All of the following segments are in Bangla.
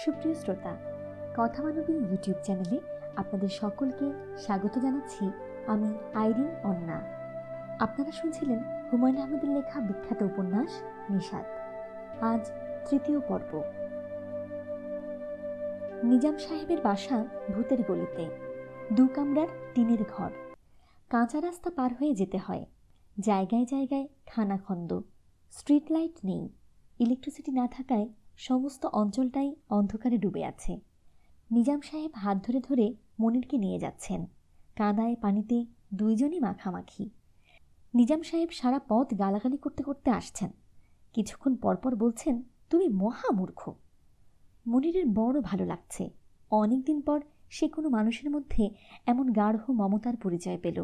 সুপ্রিয় শ্রোতা, কথা মানবী ইউটিউব চ্যানেলে আপনাদের সকলকে স্বাগত জানাচ্ছি। আমি আইরিন অন্না। আপনারা শুনছিলেন হুমায়ুন আহমেদের লেখা বিখ্যাত উপন্যাস নিষাদ। আজ তৃতীয় পর্ব। নিজাম সাহেবের বাসা ভূতের গলিতে, 2 কামরার টিনের ঘর। কাঁচা রাস্তা পার হয়ে যেতে হয়। জায়গায় জায়গায় খানাখন্দ, স্ট্রিট লাইট নেই। ইলেকট্রিসিটি না থাকায় সমস্ত অঞ্চলটাই অন্ধকারে ডুবে আছে। নিজাম সাহেব হাত ধরে ধরে মনিরকে নিয়ে যাচ্ছেন। কাদায় পানিতে দুইজনই মাখামাখি। নিজাম সাহেব সারা পথ গালাগালি করতে করতে আসছেন। কিছুক্ষণ পরপর বলছেন, তুমি মহামূর্খ। মনিরের বড় ভালো লাগছে। অনেকদিন পর সে কোনো মানুষের মধ্যে এমন গাঢ় মমতার পরিচয় পেল।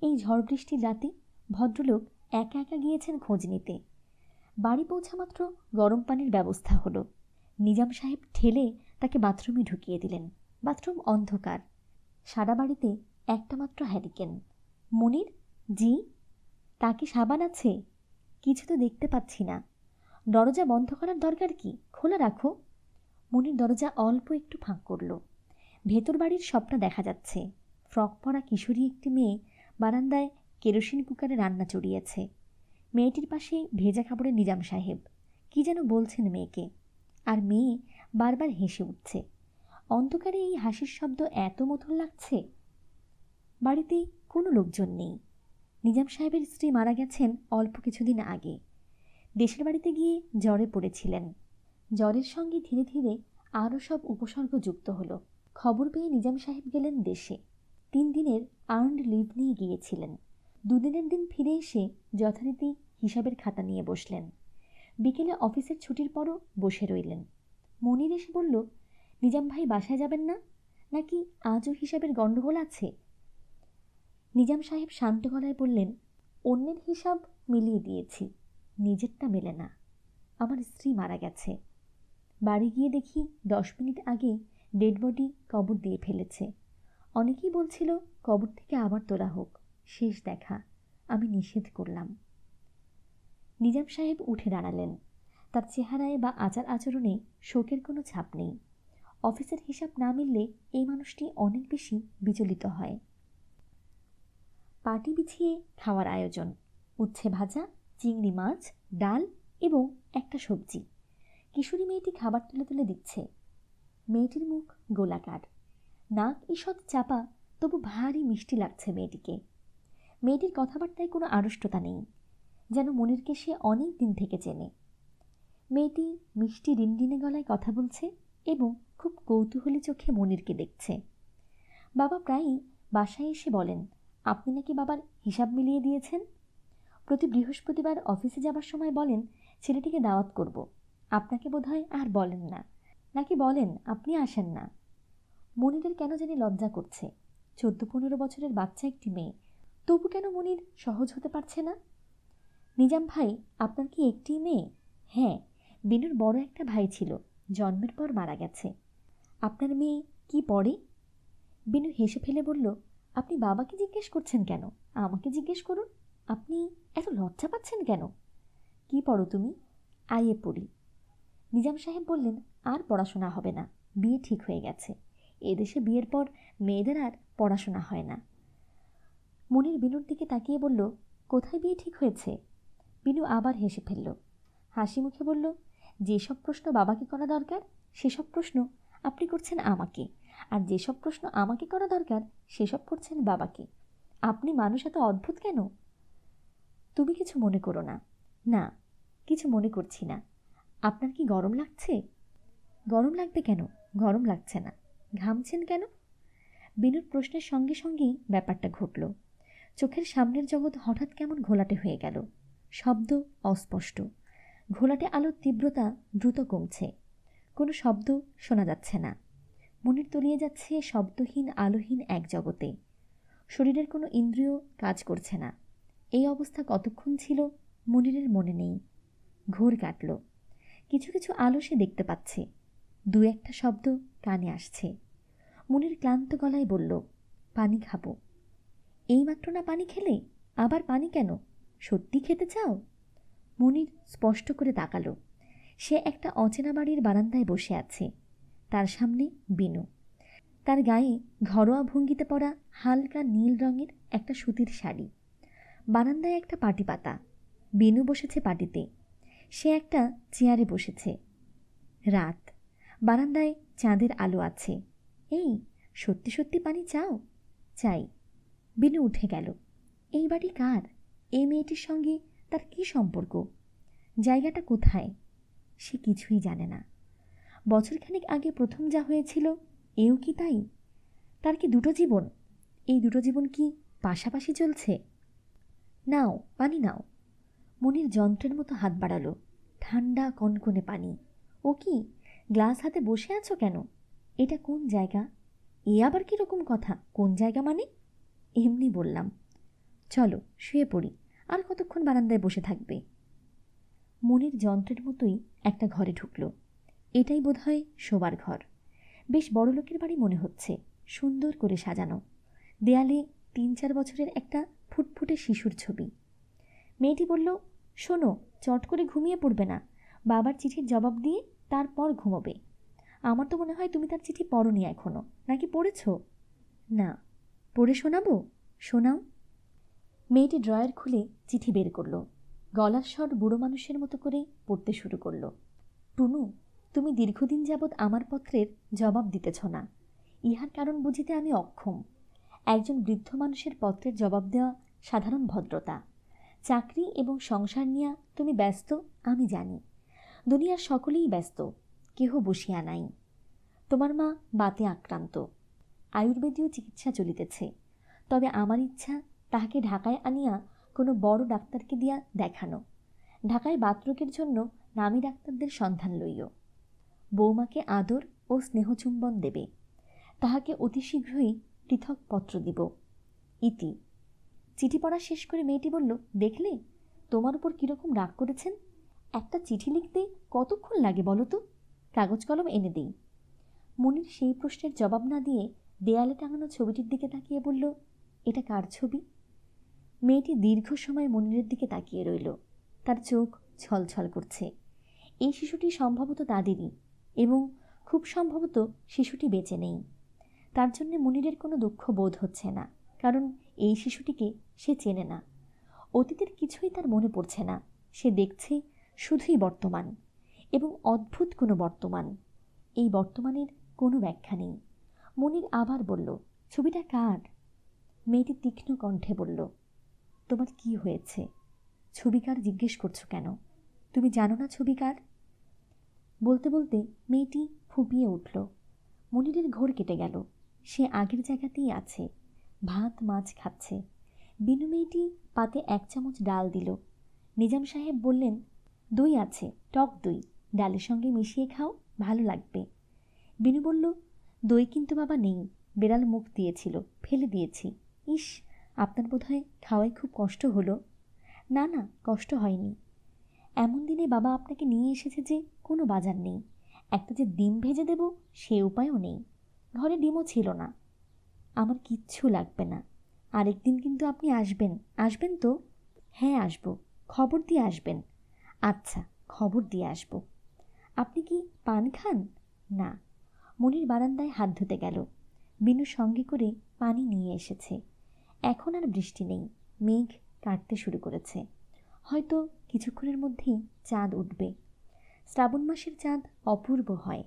এই ঝড় বৃষ্টির রাতে ভদ্রলোক একা একা গিয়েছেন খোঁজ নিতে। বাড়ি পৌঁছা মাত্র গরম পানির ব্যবস্থা হলো। নিজাম সাহেব ঠেলে তাকে বাথরুমে ঢুকিয়ে দিলেন। বাথরুম অন্ধকার, সারা বাড়িতে একটা মাত্র হ্যারিকেন। মনির, জি? তাকে সাবান আছে? কিছু তো দেখতে পাচ্ছি না। দরজা বন্ধ করার দরকার কি? খোলা রাখো। মনির দরজা অল্প একটু ফাঁক করল। ভেতর বাড়ির সবটা দেখা যাচ্ছে। ফ্রক পরা কিশোরী একটি মেয়ে বারান্দায় কেরোসিন কুকারে রান্না চড়িয়েছে। মেয়েটির পাশে ভেজা কাপড়ে নিজাম সাহেব কি যেন বলছেন মেয়েকে, আর মেয়ে বারবার হেসে উঠছে। অন্ধকারে এই হাসির শব্দ এত মধুর লাগছে। বাড়িতে কোনো লোকজন নেই। নিজাম সাহেবের স্ত্রী মারা গেছেন অল্প কিছুদিন আগে। দেশের বাড়িতে গিয়ে জ্বরে পড়েছিলেন। জ্বরের সঙ্গে ধীরে ধীরে আরও সব উপসর্গ যুক্ত হলো। খবর পেয়ে নিজাম সাহেব গেলেন দেশে। 3 দিনের আর্নড লিভ নিয়ে গিয়েছিলেন। 2 দিনের দিন ফিরে এসে যথারীতি হিসাবের খাতা নিয়ে বসলেন। বিকেলে অফিসের ছুটির পরও বসে রইলেন। মনির এসে বলল, নিজাম ভাই বাসায় যাবেন না, নাকি আজও হিসাবের গণ্ডগোল আছে? নিজাম সাহেব শান্ত গলায় বললেন, অন্যের হিসাব মিলিয়ে দিয়েছি, নিজেরটা মেলে না। আমার স্ত্রী মারা গেছে। বাড়ি গিয়ে দেখি 10 মিনিট আগে ডেড বডি কবর দিয়ে ফেলেছে। অনেকেই বলছিল কবর থেকে আবার তোলা হোক, শেষ দেখা। আমি নিষেধ করলাম। নিজাম সাহেব উঠে দাঁড়ালেন। তার চেহারায় বা আচার আচরণে শোকের কোনো ছাপ নেই। অফিসের হিসাব না মিললে এই মানুষটি অনেক বেশি বিচলিত হয়। পাটি বিছিয়ে খাওয়ার আয়োজন। উচ্ছে ভাজা, চিংড়ি মাছ, ডাল এবং একটা সবজি। কিশোরী মেয়েটি খাবার তুলে তুলে দিচ্ছে। মেয়েটির মুখ গোলাকার, নাক ঈষৎ চাপা, তবু ভারী মিষ্টি লাগছে মেয়েটিকে। মেয়েটির কথাবার্তায় কোনো আড়ষ্টতা নেই, যেন মনিরকে সে অনেক দিন থেকে চেনে। মেয়েটি মিষ্টি রিনরিনে গলায় কথা বলছে এবং খুব কৌতূহলী চোখে মনিরকে দেখছে। বাবা প্রায়ই বাসায় এসে বলেন, আপনি নাকি বাবার হিসাব মিলিয়ে দিয়েছেন। প্রতি বৃহস্পতিবার অফিসে যাবার সময় বলেন, ছেলেটিকে দাওয়াত করব। আপনাকে বোধহয় আর বলেন না, নাকি বলেন আপনি আসেন না। মনিরের কেন জানি লজ্জা করছে। 14-15 বছরের বাচ্চা একটি মেয়ে, তবু কেন মনির সহজ হতে পারছে না? নিজাম ভাই, আপনার কি একটি মেয়ে? হ্যাঁ, বিনুর বড় একটা ভাই ছিল, জন্মের পর মারা গেছে। আপনার মেয়ে কি পড়ে? বিনু হেসে ফেলে বলল, আপনি বাবাকে জিজ্ঞেস করছেন কেন? আমাকে জিজ্ঞেস করুন। আপনি এত লজ্জা পাচ্ছেন কেন? কি পড়ো তুমি? আইএ পড়ি। নিজাম সাহেব বললেন, আর পড়াশোনা হবে না, বিয়ে ঠিক হয়ে গেছে। এদেশে বিয়ের পর মেয়েদের আর পড়াশোনা হয় না। মনির বিনুর দিকে তাকিয়ে বলল, কোথায় বিয়ে ঠিক হয়েছে? বিনু আবার হেসে ফেলল। হাসি মুখে বলল, যেসব প্রশ্ন বাবাকে করা দরকার সেসব প্রশ্ন আপনি করছেন আমাকে, আর যেসব প্রশ্ন আমাকে করা দরকার সেসব করছেন বাবাকে। আপনি মানুষ এত অদ্ভুত কেন? তুমি কিছু মনে করো না। না, কিছু মনে করছি না। আপনার কি গরম লাগছে? গরম লাগবে কেন? গরম লাগছে না। ঘামছেন কেন? বিনুর প্রশ্নের সঙ্গে সঙ্গেই ব্যাপারটা ঘটল। চোখের সামনের জগৎ হঠাৎ কেমন ঘোলাটে হয়ে গেল। শব্দ অস্পষ্ট। ঘোলাটে আলোর তীব্রতা দ্রুত কমছে। কোনো শব্দ শোনা যাচ্ছে না। মনির তলিয়ে যাচ্ছে শব্দহীন আলোহীন এক জগতে। শরীরের কোনো ইন্দ্রিয় কাজ করছে না। এই অবস্থা কতক্ষণ ছিল মনিরের মনে নেই। ঘোর কাটল। কিছু কিছু আলো সে দেখতে পাচ্ছে। 2-1টা শব্দ কানে আসছে। মনির ক্লান্ত গলায় বলল, পানি খাবো। এইমাত্র না পানি খেলে, আবার পানি কেন? সত্যি খেতে চাও? মনির স্পষ্ট করে তাকালো। সে একটা অচেনা বাড়ির বারান্দায় বসে আছে। তার সামনে বিনু। তার গায়ে ঘরোয়া ভঙ্গিতে পরা হালকা নীল রঙের একটা সুতির শাড়ি। বারান্দায় একটা পাটি পাতা। বিনু বসেছে পাটিতে। সে একটা চেয়ারে বসেছে। রাত। বারান্দায় চাঁদের আলো আছে। এই, সত্যি সত্যি পানি চাও? চাই। বিনু উঠে গেল। এই বাড়ি কার? এই মেয়েটির সঙ্গে তার কি সম্পর্ক? জায়গাটা কোথায়? সে কিছুই জানে না। বছরখানেক আগে প্রথম যা হয়েছিল, এও কি তাই? তার কি দুটো জীবন? এই দুটো জীবন কি পাশাপাশি চলছে? নাও, পানি নাও। মনির যন্ত্রের মতো হাত বাড়ালো। ঠান্ডা কনকনে পানি। ও কি, গ্লাস হাতে বসে আছো কেন? এটা কোন জায়গা? এ আবার কীরকম কথা? কোন জায়গা মানে? এমনি বললাম। চলো শুয়ে পড়ি। আর কতক্ষণ বারান্দায় বসে থাকবে? মনির যন্ত্রের মতোই একটা ঘরে ঢুকল। এটাই বোধহয় শোবার ঘর। বেশ বড় লোকের বাড়ি মনে হচ্ছে। সুন্দর করে সাজানো। দেয়ালে ৩-৪ বছরের একটা ফুটফুটে শিশুর ছবি। মেয়েটি বলল, শোনো, চট করে ঘুমিয়ে পড়বে না। বাবার চিঠির জবাব দিয়ে তারপর ঘুমোবে। আমার তো মনে হয় তুমি তার চিঠি পড়োনি এখনো। নাকি পড়েছ? না। পড়ে শোনাবো? শোনাও। মেয়েটি ড্রয়ার খুলে চিঠি বের করলো। গলার স্বর বুড়ো মানুষের মতো করে পড়তে শুরু করলো। টুনু, তুমি দীর্ঘদিন যাবৎ আমার পত্রের জবাব দিতেছ না। ইহার কারণ বুঝিতে আমি অক্ষম। একজন বৃদ্ধ মানুষের পত্রের জবাব দেওয়া সাধারণ ভদ্রতা। চাকরি এবং সংসার নিয়ে তুমি ব্যস্ত, আমি জানি। দুনিয়ার সকলেই ব্যস্ত, কেহ বসিয়া নাই। তোমার মা বাতে আক্রান্ত। আয়ুর্বেদীয় চিকিৎসা চলিতেছে। তবে আমার ইচ্ছা তাহাকে ঢাকায় আনিয়া কোনো বড় ডাক্তারকে দিয়া দেখানো। ঢাকায় বাতরোগের জন্য নামী ডাক্তারদের সন্ধান লইও। বৌমাকে আদর ও স্নেহচুম্বন দেবে। তাহাকে অতি শীঘ্রই পৃথক পত্র দিব। ইতি। চিঠি পড়া শেষ করে মেয়েটি বলল, দেখলে তোমার উপর কীরকম রাগ করেছেন? একটা চিঠি লিখতে কতক্ষণ লাগে বলো তো? কাগজ কলম এনে দিই। মনির সেই প্রশ্নের জবাব না দিয়ে দেয়ালে টাঙানো ছবিটির দিকে তাকিয়ে বলল, এটা কার ছবি? মেয়েটি দীর্ঘ সময় মনিরের দিকে তাকিয়ে রইল। তার চোখ ছলছল করছে। এই শিশুটি সম্ভবত তাদেরই, এবং খুব সম্ভবত শিশুটি বেঁচে নেই। তার জন্য মনিরের কোনো দুঃখ বোধ হচ্ছে না, কারণ এই শিশুটিকে সে চেনে না। অতীতের কিছুই তার মনে পড়ছে না। সে দেখছে শুধুই বর্তমান, এবং অদ্ভুত কোনো বর্তমান। এই বর্তমানের কোনো ব্যাখ্যা নেই। মনির আবার বলল, ছবিটা কার? মেয়েটি তীক্ষ্ণ কণ্ঠে বলল, তোমার কি হয়েছে? ছবিকার জিজ্ঞেস করছো কেন? তুমি জানো না ছবিকার? বলতে বলতে মেয়েটি ফুঁপিয়ে উঠল। মনিরের ঘোর কেটে গেল। সে আগের জায়গাতেই আছে, ভাত মাছ খাচ্ছে। বিনু মেয়েটি পাতে 1 চামচ ডাল দিল। নিজাম সাহেব বললেন, দই আছে, টক দই, ডালের সঙ্গে মিশিয়ে খাও, ভালো লাগবে। বিনু বলল, দই কিন্তু বাবা নেই, বেড়াল মুখ দিয়েছিল, ফেলে দিয়েছি। ইস, আপনার বোধহয় খাওয়ায় খুব কষ্ট হলো। না না, কষ্ট হয়নি। এমন দিনে বাবা আপনাকে নিয়ে এসেছে যে কোনো বাজার নেই। একটা যে ডিম ভেজে দেব সে উপায়ও নেই। ঘরে ডিমও ছিল না। আমার কিচ্ছু লাগবে না। আরেকদিন কিন্তু আপনি আসবেন, আসবেন তো? হ্যাঁ আসবো, খবর দিয়ে আসবেন। আচ্ছা, খবর দিয়ে আসবো। আপনি কি পান খান? না। মনির বারান্দায় হাত ধুতে গেল। বিনু সঙ্গে করে পানি নিয়ে এসেছে। এখন আর বৃষ্টি নেই, মেঘ কাটতে শুরু করেছে। হয়তো কিছুক্ষণের মধ্যেই চাঁদ উঠবে। শ্রাবণ মাসের চাঁদ অপূর্ব হয়।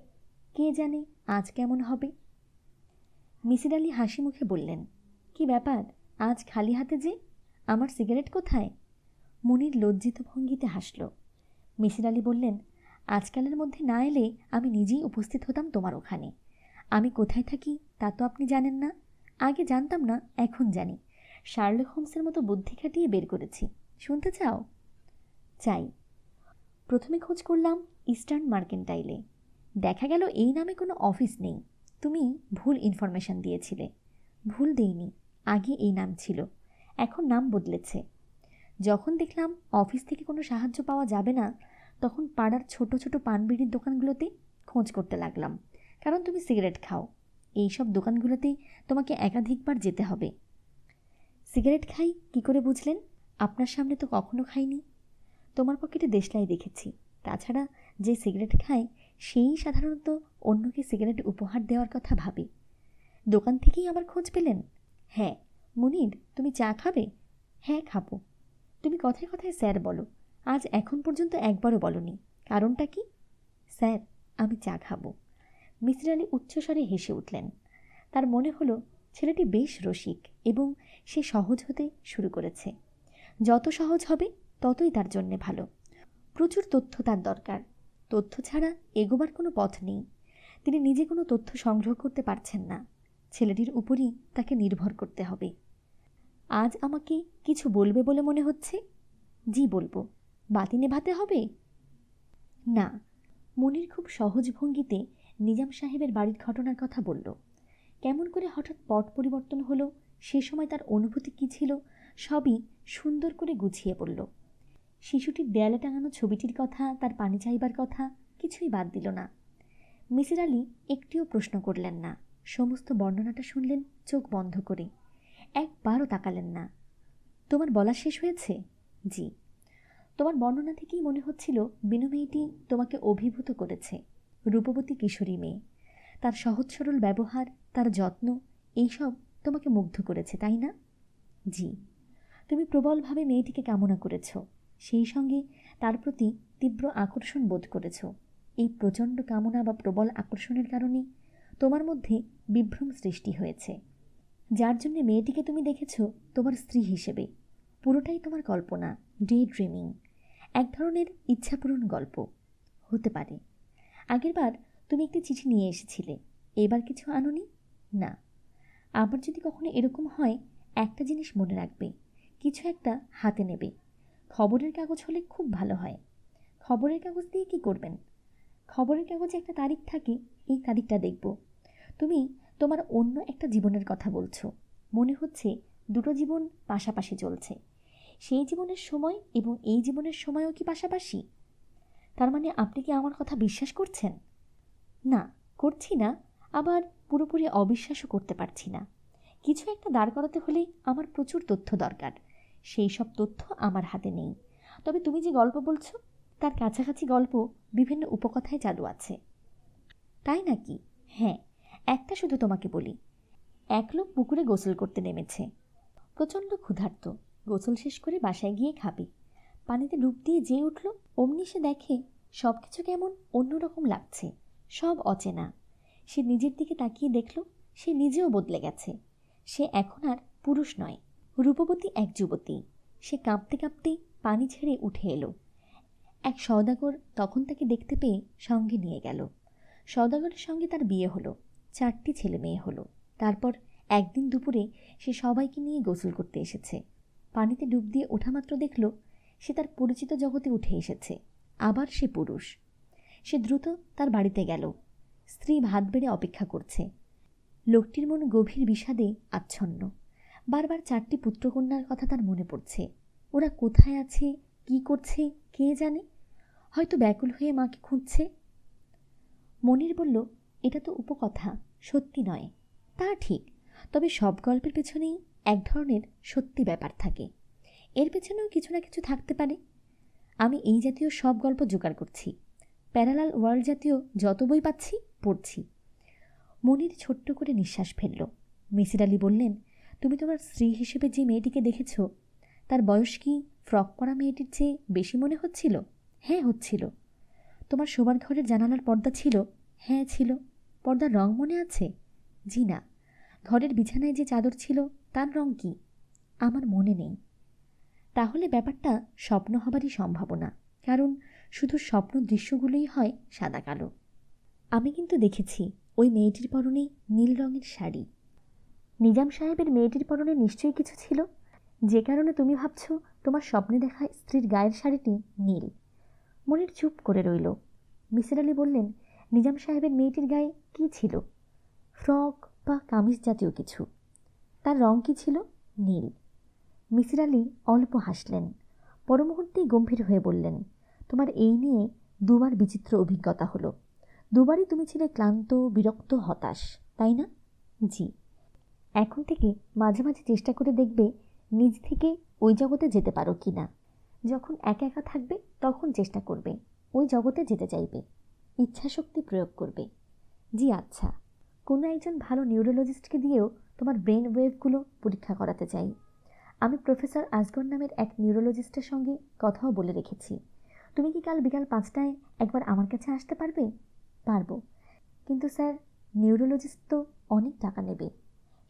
কে জানে আজ কেমন হবে। মিসির আলি হাসি মুখে বললেন, কি ব্যাপার, আজ খালি হাতে যে? আমার সিগারেট কোথায়? মনির লজ্জিত ভঙ্গিতে হাসল। মিসির আলি বললেন, আজকালের মধ্যে না এলে আমি নিজেই উপস্থিত হতাম তোমার ওখানে। আমি কোথায় থাকি তা তো আপনি জানেন না। আগে জানতাম না, এখন জানি। শার্লক হোমসের মতো বুদ্ধি খাটিয়ে বের করেছি। শুনতে চাও? চাই। প্রথমে খোঁজ করলাম ইস্টার্ন মার্কেন্টাইলে। দেখা গেল এই নামে কোনো অফিস নেই। তুমি ভুল ইনফরমেশন দিয়েছিলে। ভুল দেইনি, আগে এই নাম ছিল, এখন নাম বদলেছে। যখন দেখলাম অফিস থেকে কোনো সাহায্য পাওয়া যাবে না, তখন পাড়ার ছোট ছোট পানবিড়ির দোকানগুলোতে খোঁজ করতে লাগলাম। কারণ তুমি সিগারেট খাও। এই সব দোকানগুলোতেই তোমাকে একাধিকবার যেতে হবে। সিগারেট খাই কি করে বুঝলেন? আপনার সামনে তো কখনো খাইনি। তোমার পকেটে দেশলাই দেখেছি। তাছাড়া যে সিগারেট খায় সেই সাধারণত অন্যকে সিগারেট উপহার দেওয়ার কথা ভাবে। দোকান থেকেই আমার খোঁজ পেলেন? হ্যাঁ। মুনির, তুমি চা খাবে? হ্যাঁ, খাবো। তুমি কথায় কথায় স্যার বলো, আজ এখন পর্যন্ত একবারও বলনি। কারণটা কি? স্যার, আমি চা খাবো। মিসির আলি উচ্চস্বরে হেসে উঠলেন। তার মনে হলো ছেলেটি বেশ রসিক এবং সে সহজ হতে শুরু করেছে। যত সহজ হবে ততই তার জন্যে ভালো। প্রচুর তথ্য তার দরকার। তথ্য ছাড়া এগোবার কোনো পথ নেই। তিনি নিজে কোনো তথ্য সংগ্রহ করতে পারছেন না। ছেলেটির উপরই তাকে নির্ভর করতে হবে। আজ আমাকে কিছু বলবে বলে মনে হচ্ছে? জি, বলবো। বাতি নেভাতে হবে? না। মনির খুব সহজ ভঙ্গিতে নিজাম সাহেবের বাড়ির ঘটনার কথা বলল। কেমন করে হঠাৎ পট পরিবর্তন হলো, সে সময় তার অনুভূতি কী ছিল, সবই সুন্দর করে গুছিয়ে বলল। শিশুটির দেয়ালে টাঙানো ছবিটির কথা, তার পানি চাইবার কথা কিছুই বাদ দিল না। মিসির আলি একটিও প্রশ্ন করলেন না। সমস্ত বর্ণনাটা শুনলেন চোখ বন্ধ করে, একবারও তাকালেন না। তোমার বলা শেষ হয়েছে? জি। তোমার বর্ণনা থেকেই মনে হচ্ছিল বিনু মেয়েটি তোমাকে অভিভূত করেছে। রূপবতী কিশোরী মেয়ে, তার সহজ সরল ব্যবহার, তার যত্ন, এইসব তোমাকে মুগ্ধ করেছে, তাই না? জি। তুমি প্রবলভাবে মেয়েটিকে কামনা করেছ, সেই সঙ্গে তার প্রতি তীব্র আকর্ষণ বোধ করেছ। এই প্রচণ্ড কামনা বা প্রবল আকর্ষণের কারণে তোমার মধ্যে বিভ্রম সৃষ্টি হয়েছে। যার জন্যে মেয়েটিকে তুমি দেখেছ তোমার স্ত্রী হিসেবে। পুরোটাই তোমার কল্পনা, ডে ড্রিমিং, এক ধরনের ইচ্ছাপূরণ গল্প। হতে পারে। আগেরবার তুমি একটি চিঠি নিয়ে এসেছিলে, এবার কিছু আনোনি? না। আবার যদি কখনো এরকম হয়, একটা জিনিস মনে রাখবে, কিছু একটা হাতে নেবে। খবরের কাগজ হলে খুব ভালো হয়। খবরের কাগজ দিয়ে কি করবেন? খবরের কাগজে একটা তারিখ থাকে, এই তারিখটা দেখব। তুমি তোমার অন্য একটা জীবনের কথা বলছো। মনে হচ্ছে দুটো জীবন পাশাপাশি চলছে। সেই জীবনের সময় এবং এই জীবনের সময়ও কি পাশাপাশি? তার মানে আপনি কি আমার কথা বিশ্বাস করছেন? না, করছি না, আবার পুরোপুরি অবিশ্বাসও করতে পারছি না। কিছু একটা দাঁড় করাতে হলে আমার প্রচুর তথ্য দরকার। সেই সব তথ্য আমার হাতে নেই। তবে তুমি যে গল্প বলছো, তার কাছাকাছি গল্প বিভিন্ন উপকথায় চালু আছে। তাই নাকি? হ্যাঁ, একটা শুধু তোমাকে বলি। এক লোক পুকুরে গোসল করতে নেমেছে। প্রচণ্ড ক্ষুধার্ত, গোসল শেষ করে বাসায় গিয়ে খাবে। পানিতে ডুব দিয়ে যেয়ে উঠল, অমনি সে দেখে সব কিছু কেমন অন্যরকম লাগছে, সব অচেনা। সে নিজের দিকে তাকিয়ে দেখল সে নিজেও বদলে গেছে। সে এখন আর পুরুষ নয়, রূপবতী এক যুবতী। সে কাঁপতে কাঁপতে পানি ছেড়ে উঠে এলো। এক সওদাগর তখন তাকে দেখতে পেয়ে সঙ্গে নিয়ে গেল। সওদাগরের সঙ্গে তার বিয়ে হলো, 4টি ছেলে মেয়ে হলো। তারপর একদিন দুপুরে সে সবাইকে নিয়ে গোসল করতে এসেছে। পানিতে ডুব দিয়ে ওঠামাত্র দেখল সে তার পরিচিত জগতে উঠে এসেছে। আবার সে পুরুষ। সে দ্রুত তার বাড়িতে গেল। স্ত্রী ভাত বেড়ে অপেক্ষা করছে। লোকটির মন গভীর বিষাদে আচ্ছন্ন। বারবার 4টি পুত্রকন্যার কথা তার মনে পড়ছে। ওরা কোথায় আছে, কি করছে কে জানে। হয়তো ব্যাকুল হয়ে মাকে খুঁজছে। মনির বলল, এটা তো উপকথা, সত্যি নয়। তা ঠিক, তবে সব গল্পের পেছনেই এক ধরনের সত্যি ব্যাপার থাকে। এর পেছনেও কিছু না কিছু থাকতে পারে। আমি এই জাতীয় সব গল্প জোগাড় করছি। প্যারালাল ওয়ার্ল্ড জাতীয় যত বই পাচ্ছি পড়ছি। মনির ছোট্ট করে নিঃশ্বাস ফেলল। মিসির আলি বললেন, তুমি তোমার স্ত্রী হিসেবে যে মেয়েটিকে দেখেছ, তার বয়স কি ফ্রক পরা মেয়েটির চেয়ে বেশি মনে হচ্ছিল? হ্যাঁ, হচ্ছিল। তোমার শোবার ঘরের জানালার পর্দা ছিল? হ্যাঁ, ছিল। পর্দার রং মনে আছে? জি না। ঘরের বিছানায় যে চাদর ছিল তার রং কি? আমার মনে নেই। তাহলে ব্যাপারটা স্বপ্ন হবারই সম্ভাবনা, কারণ শুধু স্বপ্ন দৃশ্যগুলোই হয় সাদা কালো। আমি কিন্তু দেখেছি ওই মেয়েটির পরনে নীল রঙের শাড়ি। নিজাম সাহেবের মেয়েটির পরনে নিশ্চয়ই কিছু ছিল, যে কারণে তুমি ভাবছ তোমার স্বপ্নে দেখা স্ত্রীর গায়ের শাড়িটি নীল। মনির চুপ করে রইল। মিসির আলি বললেন, নিজাম সাহেবের মেয়েটির গায়ে কি ছিল? ফ্রক বা কামিজ জাতীয় কিছু। তার রং কি ছিল? নীল। মিসির আলি অল্প হাসলেন। পরমুহূর্তেই গম্ভীর হয়ে বললেন, তোমার এই নিয়ে দুবার বিচিত্র অভিজ্ঞতা হলো। দুবারই তুমি ছিলে ক্লান্ত, বিরক্ত, হতাশ, তাই না? জি। এখন থেকে মাঝে মাঝে চেষ্টা করে দেখবে নিজ থেকে ওই জগতে যেতে পারো কি না। যখন একা একা থাকবে তখন চেষ্টা করবে। ওই জগতে যেতে চাইবে, ইচ্ছাশক্তি প্রয়োগ করবে। জি আচ্ছা, কোনো একজন ভালো নিউরোলজিস্টকে দিয়েও তোমার ব্রেন ওয়েভগুলো পরীক্ষা করাতে চাই। আমি প্রফেসর আসগর নামের এক নিউরোলজিস্টের সঙ্গে কথাও বলে রেখেছি। তুমি কি কাল বিকাল 5টায় একবার আমার কাছে আসতে পারবে? পারবো, কিন্তু স্যার নিউরোলজিস্ট তো অনেক টাকা নেবে।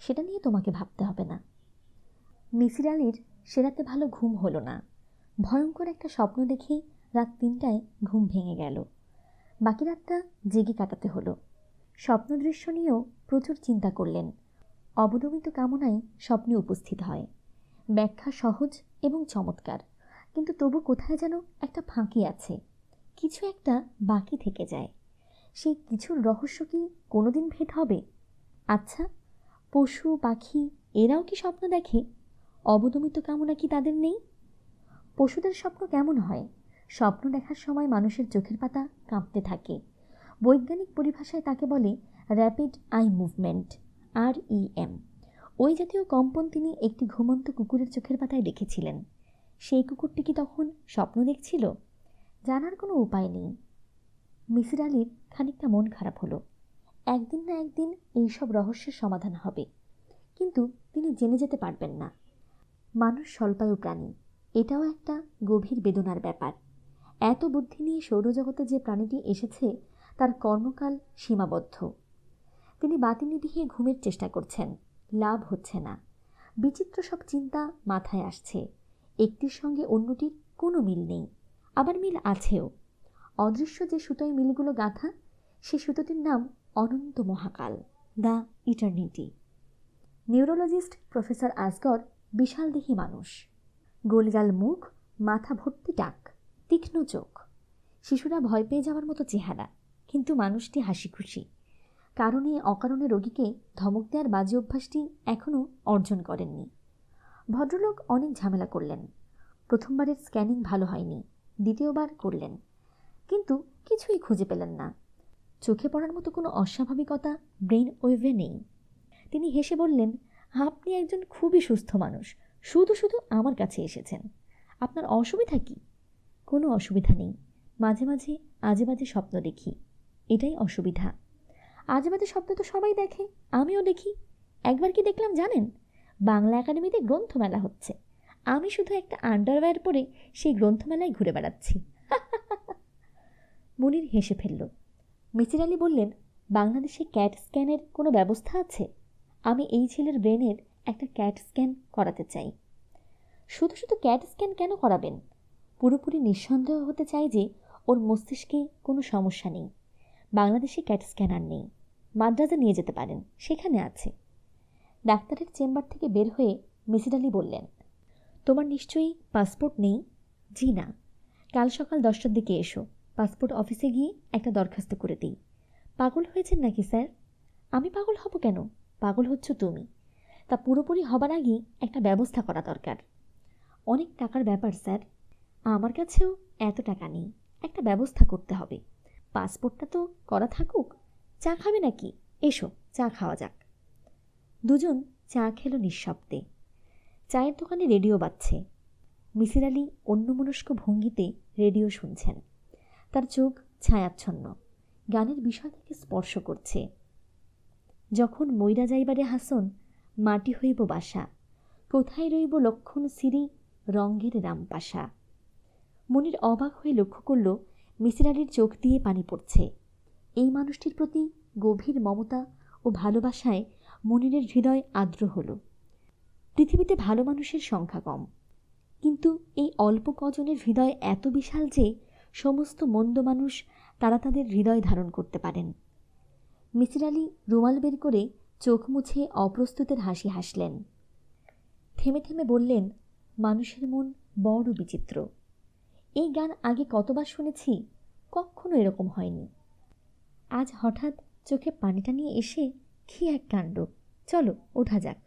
সেটা নিয়ে তোমাকে ভাবতে হবে না। মিসির আলির সে রাতে ভালো ঘুম হলো না। ভয়ঙ্কর একটা স্বপ্ন দেখেই রাত 3টায় ঘুম ভেঙে গেল। বাকি রাতটা জেগে কাটাতে হলো। স্বপ্নদৃশ্য নিয়েও প্রচুর চিন্তা করলেন। অবদমিত কামনাই স্বপ্নে উপস্থিত হয়। ব্যাখ্যা সহজ এবং চমৎকার, কিন্তু তবু কোথায় যেন একটা ফাঁকি আছে, কিছু একটা বাকি থেকে যায়। সেই কিছুর রহস্য কি কোনোদিন ভেদ হবে? আচ্ছা, পশু পাখি এরাও কি স্বপ্ন দেখে? অবদমিত কামনা কি তাদের নেই? পশুদের স্বপ্ন কেমন হয়? স্বপ্ন দেখার সময় মানুষের চোখের পাতা কাঁপতে থাকে। বৈজ্ঞানিক পরিভাষায় তাকে বলে র্যাপিড আই মুভমেন্ট, REM। ওই জাতীয় কম্পন তিনি একটি ঘুমন্ত কুকুরের চোখের পাতায় দেখেছিলেন। সেই কুকুরটি কি তখন স্বপ্ন দেখছিল? জানার কোনো উপায় নেই। মিসির আলির খানিকটা মন খারাপ হলো। একদিন না একদিন এইসব রহস্যের সমাধান হবে, কিন্তু তিনি জেনে যেতে পারবেন না। মানুষ স্বল্পায়ু প্রাণী, এটাও একটা গভীর বেদনার ব্যাপার। এত বুদ্ধি নিয়ে সৌরজগতে যে প্রাণীটি এসেছে তার কর্মকাল সীমাবদ্ধ। তিনি বাতি নিভিয়ে ঘুমের চেষ্টা করছেন, লাভ হচ্ছে না। বিচিত্র সব চিন্তা মাথায় আসছে। একটির সঙ্গে অন্যটির কোনো মিল নেই, আবার মিল আছেও। অদৃশ্য যে সুতোয় মিলগুলো গাঁথা, সে সুতোটির নাম অনন্ত মহাকাল, the eternity. Neurologist professor Asghar বিশালদেহী মানুষ। গোলগাল মুখ, মাথা ভর্তি টাক, তীক্ষ্ণ চোখ। শিশুরা ভয় পেয়ে যাওয়ার মতো চেহারা, কিন্তু মানুষটি হাসি খুশি। কারণে অকারণে রোগীকে ধমক দেওয়ার বাজে অভ্যাসটি এখনও অর্জন করেননি। ভদ্রলোক অনেক ঝামেলা করলেন। প্রথমবারের স্ক্যানিং ভালো হয়নি, দ্বিতীয়বার করলেন, কিন্তু কিছুই খুঁজে পেলেন না। চোখে পড়ার মতো কোনো অস্বাভাবিকতা ব্রেন ওয়েভে নেই। তিনি হেসে বললেন, আপনি একজন খুবই সুস্থ মানুষ, শুধু শুধু আমার কাছে এসেছেন। আপনার অসুবিধা কি? কোনো অসুবিধা নেই, মাঝে মাঝে আজে বাজে স্বপ্ন দেখি, এটাই অসুবিধা। আজে বাজে স্বপ্ন তো সবাই দেখে, আমিও দেখি। একবার কি দেখলাম জানেন? বাংলা একাডেমিতে গ্রন্থমেলা হচ্ছে, আমি শুধু একটা আন্ডারওয়্যার পরে সেই গ্রন্থমেলায় ঘুরে বেড়াচ্ছি। মুনির হেসে ফেলল। মিসির আলি বললেন, বাংলাদেশে ক্যাট স্ক্যানের কোনো ব্যবস্থা আছে? আমি এই ছেলের ব্রেনের একটা ক্যাট স্ক্যান করাতে চাই। শুধু শুধু ক্যাট স্ক্যান কেন করাবেন? পুরোপুরি নিঃসন্দেহ হতে চাই যে ওর মস্তিষ্কে কোনো সমস্যা নেই। বাংলাদেশে ক্যাট স্ক্যানার নেই, মাদ্রাজে নিয়ে যেতে পারেন, সেখানে আছে। ডাক্তারের চেম্বার থেকে বের হয়ে মিসির আলি বললেন, তোমার নিশ্চয়ই পাসপোর্ট নেই? জি না। কাল সকাল 10টার দিকে এসো, পাসপোর্ট অফিসে গিয়ে একটা দরখাস্ত করে দিই। পাগল হয়েছেন নাকি স্যার? আমি পাগল হব কেন? পাগল হচ্ছ তুমি। তা পুরোপুরি হবার আগেই একটা ব্যবস্থা করা দরকার। অনেক টাকার ব্যাপার স্যার। আমার কাছেও এত টাকা নেই, একটা ব্যবস্থা করতে হবে। পাসপোর্টটা তো করা থাকুক। চা খাবে নাকি? এসো, চা খাওয়া যাক। দুজন চা খেলো নিঃশব্দে। চায়ের দোকানে রেডিও বাজছে। মিসির আলি অন্যমনস্ক ভঙ্গিতে রেডিও শুনছেন। তার চোখ ছায়াচ্ছন্ন, গানের বিষয় তাকে স্পর্শ করছে। যখন মইরা যাইবারে হাসন, মাটি হইব বাসা, কোথায় রইব লক্ষণ সিঁড়ি, রঙ্গের রামপাশা। মনির অবাক হয়ে লক্ষ্য করল মিসির আলির চোখ দিয়ে পানি পড়ছে। এই মানুষটির প্রতি গভীর মমতা ও ভালোবাসায় মনিরের হৃদয় আর্দ্র হল। পৃথিবীতে ভালো মানুষের সংখ্যা কম, কিন্তু এই অল্প কজনের হৃদয় এত বিশাল যে সমস্ত মন্দ মানুষ তারা তাদের হৃদয় ধারণ করতে পারেন। মিসির আলি রুমাল বের করে চোখ মুছে অপ্রস্তুতের হাসি হাসলেন। থেমে থেমে বললেন, মানুষের মন বড় বিচিত্র। এই গান আগে কতবার শুনেছি, কখনো এরকম হয়নি। আজ হঠাৎ চোখে পানিটা নিয়ে এসে কি এক কাণ্ড। চলো ওঠা যাক।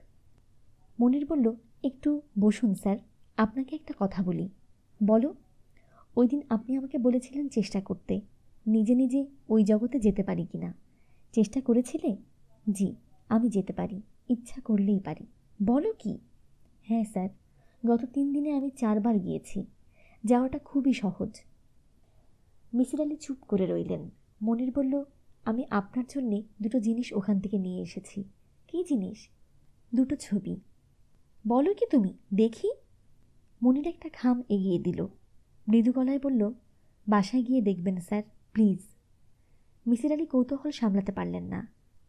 মনির বলল, একটু বসুন স্যার, আপনাকে একটা কথা বলি। বলো। ওই দিন আপনি আমাকে বলেছিলেন চেষ্টা করতে, নিজে নিজে ওই জগতে যেতে পারি কি না। চেষ্টা করেছিলে? জি, আমি যেতে পারি, ইচ্ছা করলেই পারি। বলো কি? হ্যাঁ স্যার, গত 3 দিনে আমি 4বার গিয়েছি। যাওয়াটা খুবই সহজ। মিসির আলি চুপ করে রইলেন। মনির বলল, আমি আপনার জন্যে দুটো জিনিস ওখান থেকে নিয়ে এসেছি। কী জিনিস? দুটো ছবি। বলো কি তুমি, দেখি। মনির একটা খাম এগিয়ে দিল, মৃদু গলায় বলল, বাসায় গিয়ে দেখবেন স্যার, প্লিজ। মিসির আলি কৌতূহল সামলাতে পারলেন না।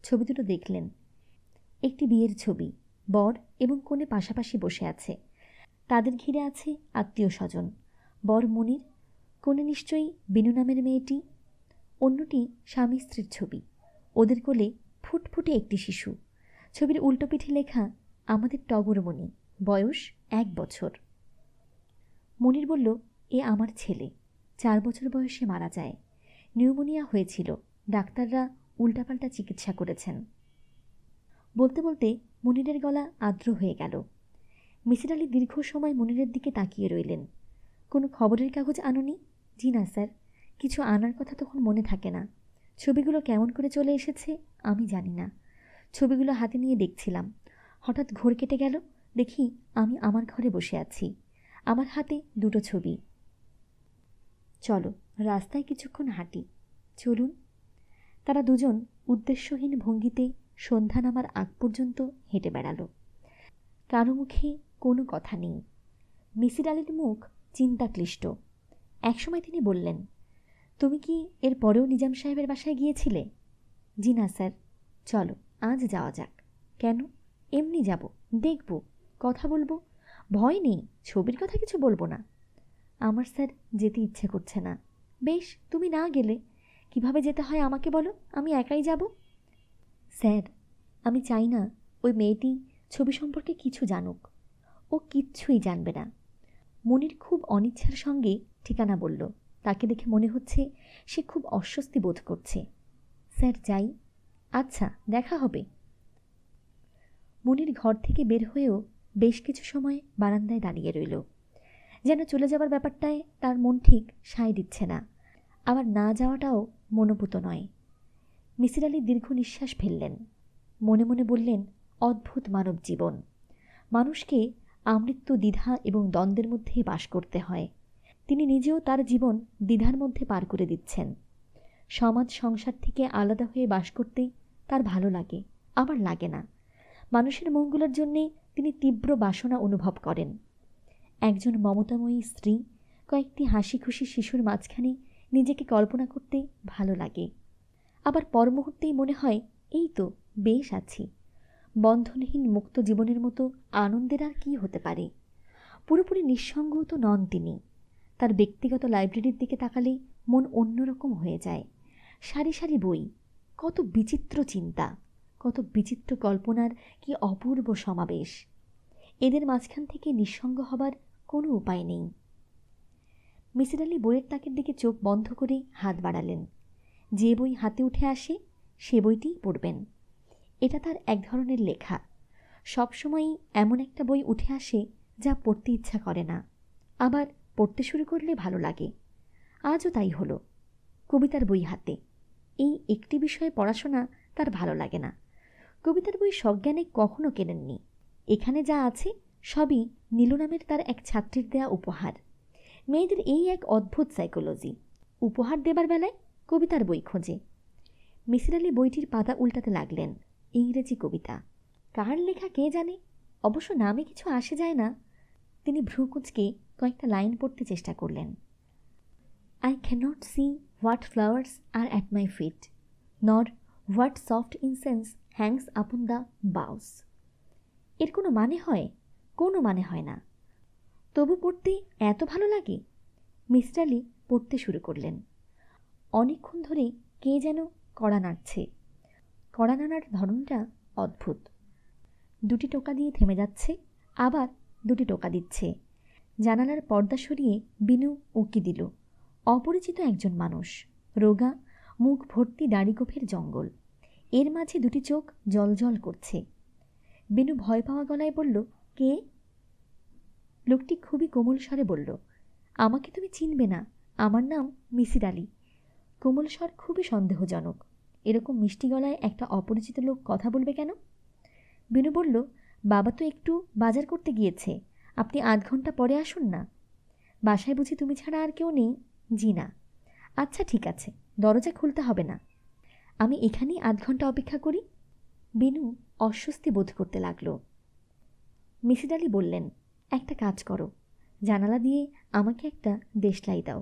ছবি দুটো দেখলেন। একটি বিয়ের ছবি, বর এবং কনে পাশাপাশি বসে আছে, তাদের ঘিরে আছে আত্মীয় স্বজন। বর মনির, কনে নিশ্চয়ই বিনু নামের মেয়েটি। অন্যটি স্বামী স্ত্রীর ছবি, ওদের কোলে ফুটফুটে একটি শিশু। ছবির উল্টো পিঠে লেখা, আমাদের টগরমণি, বয়স 1 বছর। মনির বলল, এ আমার ছেলে, 4 বছর বয়সে মারা যায়। নিউমোনিয়া হয়েছিল, ডাক্তাররা উল্টাপাল্টা চিকিৎসা করেছেন। বলতে বলতে মনিরের গলা আর্দ্র হয়ে গেল। মিসির আলি দীর্ঘ সময় মনিরের দিকে তাকিয়ে রইলেন। কোনো খবরের কাগজ আনোনি? জি না স্যার, কিছু আনার কথা তখন মনে থাকে না। ছবিগুলো কেমন করে চলে এসেছে আমি জানি না। ছবিগুলো হাতে নিয়ে দেখছিলাম, হঠাৎ ঘোর কেটে গেল। দেখি আমি আমার ঘরে বসে আছি, আমার হাতে দুটো ছবি। চলো রাস্তায় কিছুক্ষণ হাঁটি। চলুন। তারা দুজন উদ্দেশ্যহীন ভঙ্গিতে সন্ধ্যা নামার আগ পর্যন্ত হেঁটে বেড়ালো। কারো মুখে কোনো কথা নেই। মিসির আলির মুখ চিন্তাক্লিষ্ট। একসময় তিনি বললেন, তুমি কি এর পরেও নিজাম সাহেবের বাসায় গিয়েছিলে? জি না স্যার। চলো আজ যাওয়া যাক। কেন? এমনি যাব, দেখব, কথা বলবো। ভয় নেই, ছবির কথা কিছু বলবো না। আমার স্যার যেতে ইচ্ছে করছে না। বেশ, তুমি না গেলে কিভাবে যেতে হয় আমাকে বলো, আমি একাই যাব। স্যার, আমি চাই না ওই মেয়েটি ছবি সম্পর্কে কিছু জানুক। ও কিচ্ছুই জানবে না। মনির খুব অনিচ্ছার সঙ্গে ঠিকানা বলল। তাকে দেখে মনে হচ্ছে সে খুব অস্বস্তি বোধ করছে। স্যার যাই। আচ্ছা, দেখা হবে। মনির ঘর থেকে বের হয়েও বেশ কিছু সময় বারান্দায় দাঁড়িয়ে রইল। যেন চলে যাবার ব্যাপারটায় তার মন ঠিক সায় দিচ্ছে না, আবার না যাওয়াটাও মনোপুত নয়। মিসির আলি দীর্ঘ নিঃশ্বাস ফেললেন। মনে মনে বললেন, অদ্ভুত মানব জীবন। মানুষকে আমৃত্যু দ্বিধা এবং দ্বন্দ্বের মধ্যে বাস করতে হয়। তিনি নিজেও তার জীবন দ্বিধার মধ্যে পার করে দিচ্ছেন। সমাজ সংসার থেকে আলাদা হয়ে বাস করতেই তার ভালো লাগে, আবার লাগে না। মানুষের মঙ্গলের জন্যে তিনি তীব্র বাসনা অনুভব করেন। একজন মমতাময়ী স্ত্রী, কয়েকটি হাসি খুশি শিশুর মাঝখানে নিজেকে কল্পনা করতে ভালো লাগে। আবার পর মুহূর্তেই মনে হয়, এই তো বেশ আছি। বন্ধনহীন মুক্ত জীবনের মতো আনন্দের আর কী হতে পারে? পুরোপুরি নিঃসঙ্গ তো নন তিনি। তার ব্যক্তিগত লাইব্রেরির দিকে তাকালে মন অন্যরকম হয়ে যায়। সারি সারি বই, কত বিচিত্র চিন্তা, কত বিচিত্র কল্পনার কি অপূর্ব সমাবেশ। এদের মাঝখান থেকে নিঃসঙ্গ হবার কোনো উপায় নেই। মিসির আলি বইয়ের তাকের দিকে চোখ বন্ধ করে হাত বাড়ালেন। যে বই হাতে উঠে আসে সে বইটিই পড়বেন। এটা তার এক ধরনের লেখা। সবসময়ই এমন একটা বই উঠে আসে যা পড়তে ইচ্ছা করে না, আবার পড়তে শুরু করলে ভালো লাগে। আজও তাই হলো। কবিতার বই হাতে। এই একটি বিষয়ে পড়াশোনা তার ভালো লাগে না। কবিতার বই সজ্ঞানে কখনো কেনেননি। এখানে যা আছে সবই নীলু নামের তার এক ছাত্রীর দেয়া উপহার। মেয়েদের এই এক অদ্ভুত সাইকোলজি, উপহার দেবার বেলায় কবিতার বই খোঁজে। মিসির আলি বইটির পাতা উল্টাতে লাগলেন। ইংরেজি কবিতা, কার লেখা কে জানে, অবশ্য নামে কিছু আসে যায় না। তিনি ভ্রুকুঁচকে কয়েকটা লাইন পড়তে চেষ্টা করলেন। I cannot see what flowers are at my feet, nor what soft incense hangs upon the boughs. এর কোনো মানে হয়? কোনো মানে হয় না, তবু পড়তে এত ভালো লাগে। মিসির আলি পড়তে শুরু করলেন। অনেকক্ষণ ধরে কে যেন কড়া নাড়ছে। কড়া নাড়ার ধরনটা অদ্ভুত। দুটি টোকা দিয়ে থেমে যাচ্ছে, আবার দুটি টোকা দিচ্ছে। জানালার পর্দা সরিয়ে বিনু উঁকি দিল। অপরিচিত একজন মানুষ, রোগা, মুখ ভর্তি দাড়িগোফের জঙ্গল, এর মাঝে দুটি চোখ জলজল করছে। বিনু ভয় পাওয়া গলায় বলল, কে? লোকটি খুবই কোমল স্বরে বলল, আমাকে তুমি চিনবে না, আমার নাম মিসির আলি। কোমল স্বর খুবই সন্দেহজনক। এরকম মিষ্টি গলায় একটা অপরিচিত লোক কথা বলবে কেন? বিনু বলল, বাবা তো একটু বাজার করতে গিয়েছে, আপনি আধ ঘন্টা পরে আসুন না। বাসায় বুঝি তুমি ছাড়া আর কেউ নেই? জি না। আচ্ছা ঠিক আছে, দরজা খুলতে হবে না, আমি এখানেই ৮ ঘন্টা অপেক্ষা করি। বিনু অস্বস্তি বোধ করতে লাগল। মিসির আলি বললেন, একটা কাজ করো, জানালা দিয়ে আমাকে একটা দেশলাই দাও।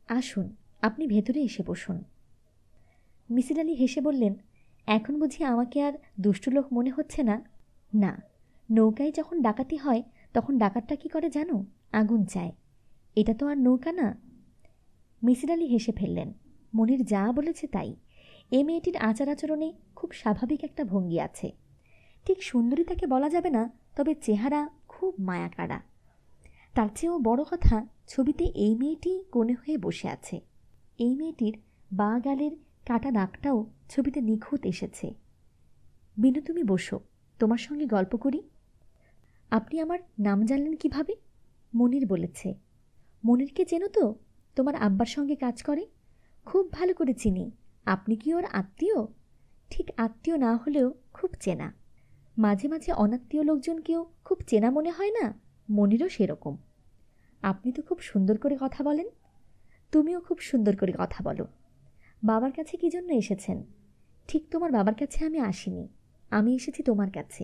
আসুন, আপনি ভেতরে এসে বসুন। মিসির আলি হেসে বললেন, এখন বুঝি আমাকে আর দুষ্টু লোক মনে হচ্ছে না? না, নৌকায় যখন ডাকাতি হয় তখন ডাকাতটা কী করে জানো? আগুন চায়। এটা তো আর নৌকা না। মিসির আলি হেসে ফেললেন। মনির যা বলেছে তাই। এ মেয়েটির আচার আচরণে খুব স্বাভাবিক একটা ভঙ্গি আছে। ঠিক সুন্দরী তাকে বলা যাবে না, তবে চেহারা খুব মায়াকাড়া। তার চেয়েও বড় কথা, ছবিতে এই মেয়েটি কোণে হয়ে বসে আছে। এই মেয়েটির বাঁ গালের কাটা দাগটাও ছবিতে নিখুঁত এসেছে। বিনু, তুমি বসো, তোমার সঙ্গে গল্প করি। আপনি আমার নাম জানলেন কিভাবে? মনির বলেছে। মনিরকে চেনো তো? তোমার আব্বার সঙ্গে কাজ করে। খুব ভালো করে চিনি। আপনি কি ওর আত্মীয়? ঠিক আত্মীয় না হলেও খুব চেনা। মাঝে মাঝে অনাত্মীয় লোকজনকেও খুব চেনা মনে হয় না? মনিরও সেরকম। আপনি তো খুব সুন্দর করে কথা বলেন। তুমিও খুব সুন্দর করে কথা বলো। বাবার কাছে কী জন্য এসেছেন? ঠিক তোমার বাবার কাছে আমি আসিনি, আমি এসেছি তোমার কাছে।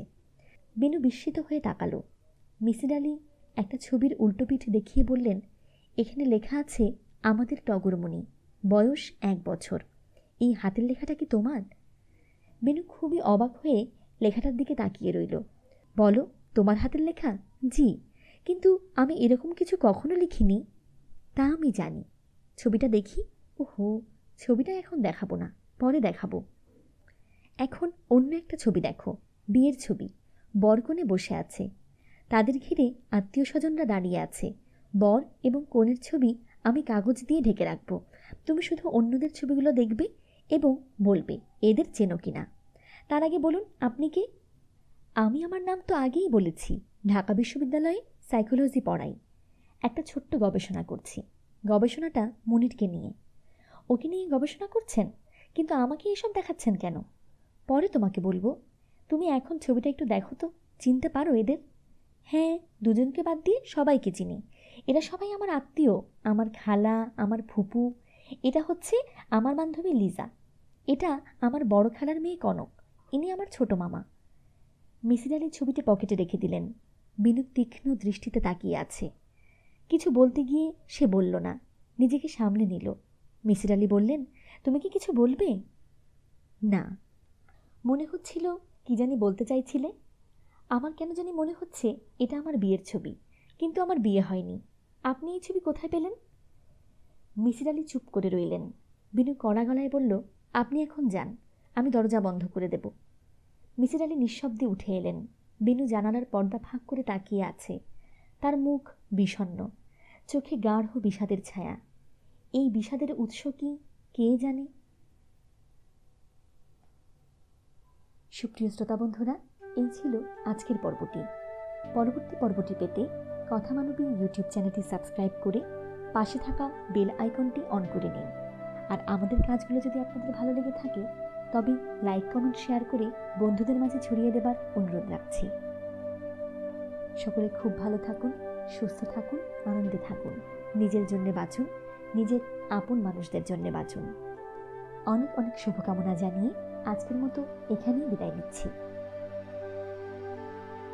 বিনু বিস্মিত হয়ে তাকালো। মিসির আলি একটা ছবির উল্টোপিঠ দেখিয়ে বললেন, এখানে লেখা আছে আমাদের টগরমণি, বয়স 1 বছর। এই হাতের লেখাটা কি তোমার? বিনু খুবই অবাক হয়ে লেখাটার দিকে তাকিয়ে রইল। বলো, তোমার হাতের লেখা? জি, কিন্তু আমি এরকম কিছু কখনো লিখিনি। তা আমি জানি। ছবিটা দেখি। ওহো, ছবিটা এখন দেখাবো না, পরে দেখাবো। এখন অন্য একটা ছবি দেখো, বিয়ের ছবি। বরকনে বসে আছে, তাদের ঘিরে আত্মীয় স্বজনরা দাঁড়িয়ে আছে। বর এবং কনের ছবি আমি কাগজ দিয়ে ঢেকে রাখবো। তুমি শুধু অন্যদের ছবিগুলো দেখবে এবং বলবে এদের চেনো কিনা। তার আগে বলুন, আপনি কে? আমি আমার নাম তো আগেই বলেছি। ঢাকা বিশ্ববিদ্যালয়ে সাইকোলজি পড়াই। একটা ছোট্ট গবেষণা করছি। গবেষণাটা মনিরকে নিয়ে। ওকে নিয়ে গবেষণা করছেন? কিন্তু আমাকে এসব দেখাচ্ছেন কেন? পরে তোমাকে বলবো। তুমি এখন ছবিটা একটু দেখো তো, চিনতে পারো এদের? হ্যাঁ, দুজনকে বাদ দিয়ে সবাইকে চিনি। এরা সবাই আমার আত্মীয়, আমার খালা, আমার ফুপু। এটা হচ্ছে আমার বান্ধবী লিজা। এটা আমার বড় খালার মেয়ে কনক। ইনি আমার ছোট মামা। মিসির আলি ছবিটি পকেটে রেখে দিলেন। বিনু তীক্ষ্ণ দৃষ্টিতে তাকিয়ে আছে। কিছু বলতে গিয়ে সে বলল না, নিজেকে সামলে নিল। মিসির আলি বললেন, তুমি কি কিছু বলবে? না। মনে হচ্ছিল কি জানি বলতে চাইছিলে। আমার কেন জানি মনে হচ্ছে এটা আমার বিয়ের ছবি, কিন্তু আমার বিয়ে হয়নি। আপনি এই ছবি কোথায় পেলেন? মিসির আলি চুপ করে রইলেন। বিনু কড়া গলায় বলল, আপনি এখন যান, আমি দরজা বন্ধ করে দেব। মিসির আলি নিঃশব্দে উঠে এলেন। বিনু জানালার পর্দা ফাঁক করে তাকিয়ে আছে। তার মুখ বিষণ্ণ, চোখে গাঢ় বিষাদের ছায়া। এই বিষাদের উৎস কি কে জানে? সুপ্রিয় শ্রোতা বন্ধুরা, এই ছিল আজকের পর্বটি। পরবর্তী পর্বটি পেতে কথা মানবী ইউটিউব চ্যানেলটি সাবস্ক্রাইব করে পাশে থাকা বেল আইকনটি অন করে নিন। আর আমাদের কাজগুলো যদি আপনাদের ভালো লেগে থাকে তবে লাইক, কমেন্ট, শেয়ার করে বন্ধুদের মাঝে ছড়িয়ে দেবার অনুরোধ রাখছি। সকলে খুব ভালো থাকুন, সুস্থ থাকুন, আনন্দে থাকুন। নিজের জন্যে বাঁচুন, নিজের আপন মানুষদের জন্যে বাঁচুন। অনেক অনেক শুভকামনা জানিয়ে আজকের মতো এখানেই বিদায় নিচ্ছি।